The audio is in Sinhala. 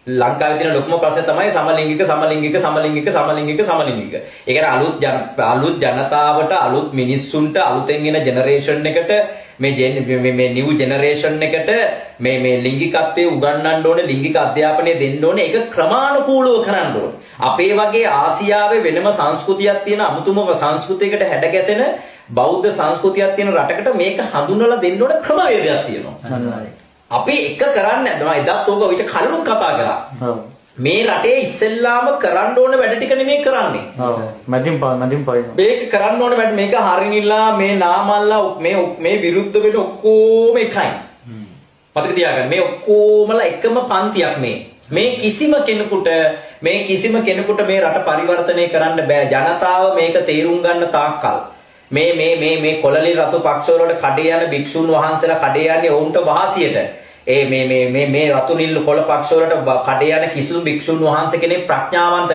ලංකාවේ තියෙන ලොකුම ප්‍රශ්නේ තමයි සමලිංගික. ඒ කියන්නේ අලුත් ජනතාවට, අලුත් මිනිස්සුන්ට, අලුතෙන් එන ජෙනරේෂන් එකට මේ නිව් ජෙනරේෂන් එකට මේ ලිංගිකත්වයේ උගන්වන්න ඕනේ, ලිංගික අධ්‍යාපනය දෙන්න ඕනේ. ඒක ක්‍රමානුකූලව කරන්න ඕනේ. අපේ වගේ ආසියාවේ වෙනම සංස්කෘතියක් තියෙන අමුතුම සංස්කෘතියකට හැඩ ගැසෙන බෞද්ධ සංස්කෘතියක් තියෙන රටකට මේක හඳුන්වලා දෙන්න ඕන ක්‍රමවේදයක් තියෙනවා. අපි එක කරන්නේ නැහැ. මම එදත් ඕක ඊට කලිනුත් කතා කළා. මේ රටේ ඉස්සෙල්ලාම කරන්න ඕන වැඩ ටික නෙමෙයි කරන්නේ. මැදින් පයින්. මේක කරන්න ඕන වැඩ මේක හරිනිලා මේ නාමල්ලා මේ විරුද්ධ වෙන ඔක්කොම එකයි. මතක තියාගන්න මේ ඔක්කොමලා එකම පන්තියක් මේ. මේ කිසිම කෙනෙකුට මේ රට පරිවර්තනය කරන්න බෑ. ජනතාව මේක තේරුම් ගන්න තාක්කල් මේ කොළලි රතු පක්ෂ වලට කඩේ යන භික්ෂුන් වහන්සේලා කඩේ යන්නේ ඔවුන්ට වාසියට. මේ රතු නිල් කොළ පක්ෂ වලට කඩේ යන කිසිදු භික්ෂුන් වහන්සේ කෙනෙක් ප්‍රඥාවන්ත